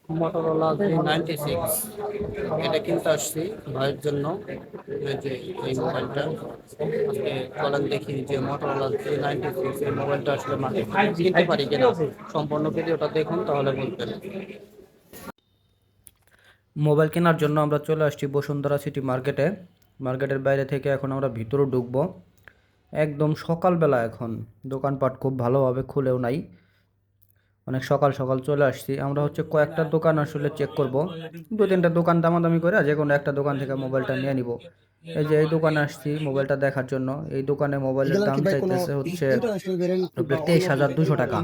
Motorola G96 এটা কিনতে আসছি ভাইয়ের জন্য। এই যে এই মোবাইলটা আজকে চলেন দেখি যে মোটরোলা G96 এই মোবাইলটা আসলে মার্কেট কিনতে পারি কিনা। সম্পূর্ণ ভিডিওটা দেখুন তাহলে বুঝবেন। মোবাইল কেনার জন্য আমরা চলে আসছি বসুন্ধরা সিটি মার্কেটে। মার্কেটের বাইরে থেকে এখন আমরা ভিতরে ঢুকবো। একদম সকালবেলা, এখন দোকানপাট খুব ভালোভাবে খুলেও নাই, অনেক সকাল সকাল চলে আসছি আমরা। কয়েকটা দোকান আসলে চেক করব, দু তিনটা দোকান দামাদামি করে যে কোনো একটা দোকান থেকে মোবাইলটা নিয়ে নিব। এই যে এই দোকানে আসছি মোবাইলটা দেখার জন্য। এই দোকানে মোবাইলের এগুলার দাম কি ভাই কোনো চাইতেছে ইন্টারন্যাশনাল ভেরিয়েন্ট বা আপনার অন্য 23,200 টাকা।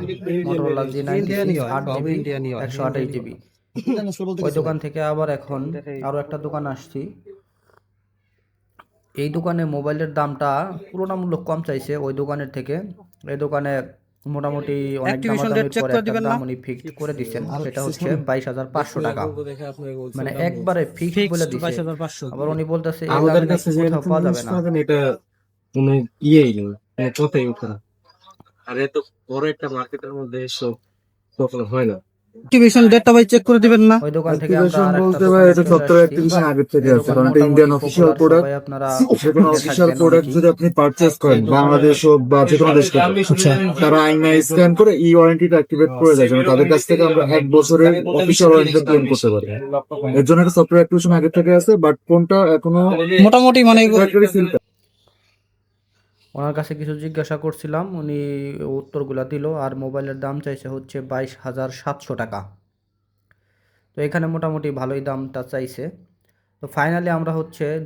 মোটরোলা ইন্ডিয়ানই G96 হয়, সব 8 জিবি ইন্ডিয়ানই হয়। 128 জিবি। ইন্টারন্যাশনাল বলতে ওই কিছু নাই? দোকান থেকে আবার এখন আরও একটা দোকান আসছি। এই দোকানে মোবাইলের দামটা তুলনামূলক কম চাইছে ওই দোকানের থেকে। এই দোকানে মোটামুটি অনেক অ্যাক্টিভেশন রেট দামাদামির চেক পরে করে একটা দিবেন না? দাম উনি ফিক্সড করে দিচ্ছেন, আর সেটা হচ্ছে সিস্টেম 22,500 টাকা। দেখে আপনাকে বলছি মানে দাম বলছি। একবারে ফিক্সড বলে ফিক্সড দিছে। 22,500 আবার উনি বলতেছে এই আমাদের দামে কাছে নাকি যে কোথাও এরকম পাওয়া যাবে জিনিস না। পাবেন এটা কোনো ইয়েই নেই, মানে কথাই ওঠে না। আর এত বড় একটা মার্কেটের মধ্যে এসব কখনো হয় না। অ্যাক্টিভেশন ডেটটা ভাই চেক করে দিবেন না? ওই দোকান থেকে আমরা অ্যাক্টিভেশন আর একটা বলতে ভাই দোকানে এটা চলে সফটওয়্যার আসছি। অ্যাক্টিভেশন আগের থেকে এই আছে, দোকান কারণ এটা মোটামুটি ইন্ডিয়ান অফিসিয়াল পপুলার, প্রোডাক্ট। সবাই আপনারা যে কোনো কিনে অফিসিয়াল থাকবেন প্রোডাক্ট অনেকেই। যদি আপনি পারচেজ করেন বাংলাদেশ হোক বা যে কোনো দেশ থেকে, আচ্ছা, তারা আইনা স্ক্যান করে ই ওয়ারেন্টিটা অ্যাক্টিভেট করে দেয়, যেন তাদের কাছ থেকে আমরা 1 বছরের অফিসিয়াল ওয়ারেন্টি ক্লেম করতে পারি। এর জন্য একটা সফটওয়্যার অ্যাক্টিভেশন আগের থেকে আছে, বাট কোনটা এখনো মোটামুটি মানে ফ্যাক্টরি সিল। ওনার কাছে কিছু জিজ্ঞাসা করছিলাম, উনি উত্তরগুলা দিল। আর মোবাইলের দাম চাইছে 22,700 টাকা। তো এখানে মোটামুটি ভালোই দামটা চাইছে। তো ফাইনালি আমরা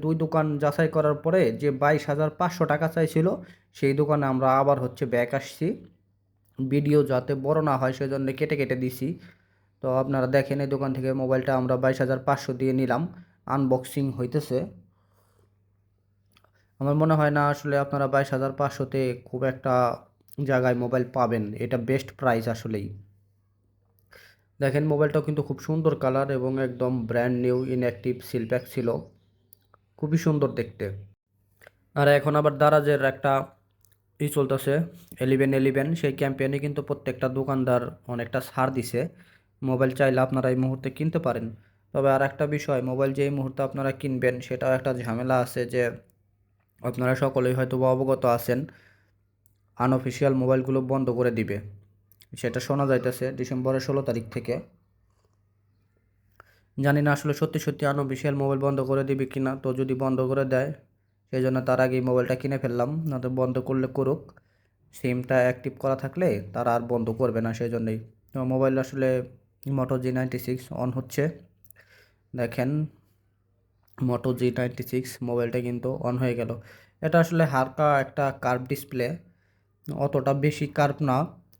দুই দোকান যাচাই করার পরে যে 22,500 টাকা চাইছিল, সেই দোকানে আমরা আবার ব্যাক আসছি। ভিডিও যাতে বড় না হয় সেজন্য কেটে কেটে দিছি। তো আপনারা দেখেন এই দোকান থেকে মোবাইলটা আমরা 22,500 দিয়ে নিলাম। আনবক্সিং হইতেছে। আমার মনে হয় না আসলে আপনারা 22,500-তে খুব একটা জায়গায় মোবাইল পাবেন। এটা বেস্ট প্রাইস আসলেই। দেখেন মোবাইলটাও কিন্তু খুব সুন্দর কালার এবং একদম ব্র্যান্ড নিউ ইনঅ্যাক্টিভ সিলপ্যাক ছিল, খুবই সুন্দর দেখতে। আর এখন আবার দারাজের একটা চলতেছে 1111, সেই ক্যাম্পেইনে কিন্তু প্রত্যেকটা দোকানদার অনেকটা ছাড় দিছে। মোবাইল চাইলে আপনারা এই মুহূর্তে কিনতে পারেন। তবে আর একটা বিষয়, মোবাইল যে এই মুহূর্তে আপনারা কিনবেন সেটাও একটা ঝামেলা আছে, যে আপনারা সকলেই হয়তো বা অবগত আছেন, আনঅফিসিয়াল মোবাইলগুলো বন্ধ করে দিবে। সেটা শোনা যাইতেছে ডিসেম্বরের 16 তারিখ থেকে। জানি না আসলে সত্যি সত্যি আনঅফিসিয়াল মোবাইল বন্ধ করে দিবে কিনা। তো যদি বন্ধ করে দেয়, সেই জন্য তার আগেই মোবাইলটা কিনে ফেললাম, না তো বন্ধ করলে করুক। সিমটা অ্যাক্টিভ করা থাকলে তারা আর বন্ধ করবে না, সেই জন্যই। তো মোবাইল আসলে মোটো G96 অন হচ্ছে। দেখেন মোটো G96 মোবাইলটা কিন্তু অন হয়ে গেল। এটা আসলে হালকা একটা কার্ভ ডিসপ্লে, অতটা বেশি কার্ভ না।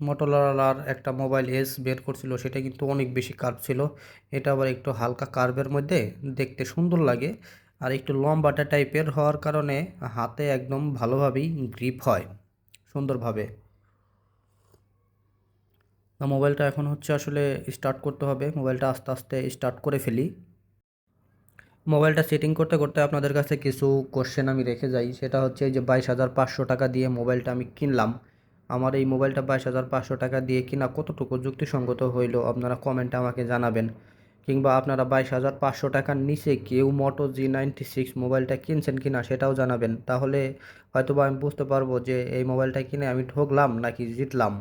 মোটোরোলার একটা মোবাইল এস বের করছিল, সেটা কিন্তু অনেক বেশি কার্ভ ছিল। এটা আবার একটু হালকা কার্ভের মধ্যে দেখতে সুন্দর লাগে। আর একটু লম্বাটা টাইপের হওয়ার কারণে হাতে একদম ভালোভাবেই গ্রিপ হয় সুন্দরভাবে। মোবাইলটা এখন আসলে স্টার্ট করতে হবে। মোবাইলটা আস্তে আস্তে স্টার্ট করে ফেলি। মোবাইলটা সেটিং করতে করতে আপনাদের কাছে কিছু কোশ্চেন আমি রেখে যাই। সেটা হচ্ছে যে 22,500 টাকা দিয়ে মোবাইলটা আমি কিনলাম। আমার এই মোবাইলটা 22,500 টাকা দিয়ে কিনা কতটুকু যুক্তিসঙ্গত হইলো আপনারা কমেন্টে আমাকে জানাবেন। কিংবা আপনারা 22,500 টাকার নিচে কেউ মোটো G96 মোবাইলটা কিনছেন কিনা সেটাও জানাবেন। তাহলে হয়তোবা আমি বুঝতে পারবো যে এই মোবাইলটা কিনে আমি ঠকলাম নাকি জিতলাম।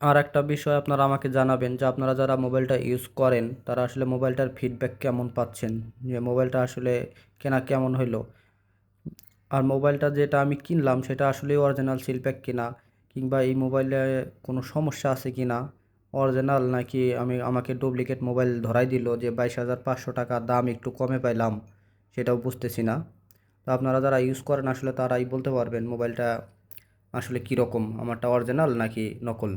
আর একটা বিষয় আপনারা আমাকে জানাবেন যে আপনারা যারা মোবাইলটা ইউজ করেন তারা আসলে মোবাইলটার ফিডব্যাক কেমন পাচ্ছেন, যে মোবাইলটা আসলে কেনা কেমন হইলো। আর মোবাইলটা যেটা আমি কিনলাম সেটা আসলেই অরিজিনাল সিলপ্যাক কিনা, কিংবা এই মোবাইলে কোনো সমস্যা আছে কিনা, অরিজিনাল নাকি আমাকে ডুপ্লিকেট মোবাইল ধরাই দিল, যে 22,500 টাকা দাম একটু কমে পাইলাম, সেটাও বুঝতেছি না। তো আপনারা যারা ইউজ করেন আসলে তারাই বলতে পারবেন মোবাইলটা আসলে কীরকম, আমারটা অরিজিনাল নাকি নকল।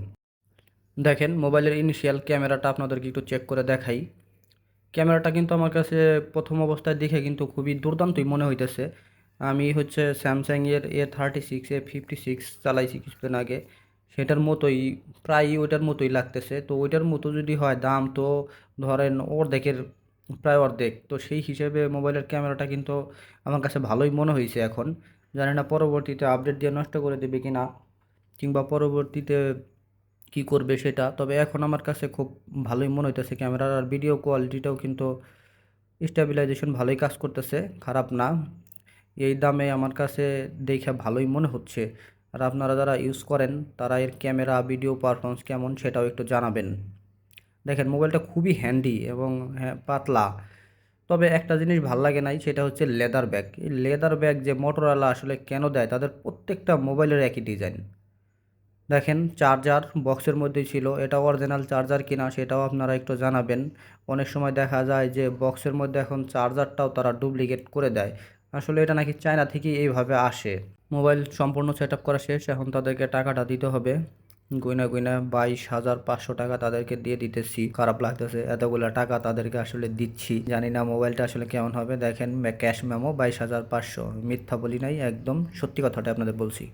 দেখেন মোবাইলের ইনিশিয়াল ক্যামেরাটা আপনাদেরকে একটু চেক করে দেখাই। ক্যামেরাটা কিন্তু আমার কাছে প্রথম অবস্থায় দেখে কিন্তু খুবই দুর্দান্তই মনে হইতেছে। আমি স্যামসাংয়ের A36 A56 চালাইছি কিছুদিন আগে, সেটার মতোই, প্রায় ওইটার মতোই লাগতেছে। তো ওইটার মতো যদি হয় দাম তো ধরেন অর্ধেকের, প্রায় অর্ধেক। তো সেই হিসেবে মোবাইলের ক্যামেরাটা কিন্তু আমার কাছে ভালোই মনে হয়েছে। এখন জানি না পরবর্তীতে আপডেট দিয়ে নষ্ট করে দেবে কিনা, কিংবা পরবর্তীতে কি করবে সেটা। তবে এখন আমার কাছে খুব ভালোই মনে হইতেছে, ক্যামেরার আর ভিডিও কোয়ালিটিটাও কিন্তু স্টেবিলাইজেশন ভালোই কাজ করতেছে, খারাপ না। এই দামে আমার কাছে দেখে ভালোই মনে হচ্ছে। আর আপনারা যারা ইউজ করেন তারা এর ক্যামেরা ভিডিও পারফরমেন্স কেমন সেটাও একটু জানাবেন। দেখেন মোবাইলটা খুবই হ্যান্ডি এবং হ্যাঁ পাতলা। তবে একটা জিনিস ভাল লাগে নাই, সেটা হচ্ছে লেদার ব্যাগ। এই লেদার ব্যাগ যে মোটরোলা আসলে কেন দেয়, তাদের প্রত্যেকটা মোবাইলের একই ডিজাইন। দেখেন চার্জার বক্সের মধ্যেই ছিল, এটা অরিজিনাল চার্জার কিনা সেটাও আপনারা একটু জানাবেন। অনেক সময় দেখা যায় যে বক্সের মধ্যে এখন চার্জারটাও তারা ডুপ্লিকেট করে দেয়। আসলে এটা নাকি চায়না থেকে এইভাবে আসে। মোবাইল সম্পূর্ণ সেট আপ করা শেষ, এখন তাদেরকে টাকাটা দিতে হবে। গুইনা গুইনা 22,500 টাকা তাদেরকে দিয়ে দিতেছি। খারাপ লাগতেছে এতগুলো টাকা তাদেরকে আসলে দিচ্ছি, জানি না মোবাইলটা আসলে কেমন হবে। দেখেন ক্যাশ মেমো 22,500, মিথ্যা বলি নাই, একদম সত্যি কথাটা আপনাদের বলছি।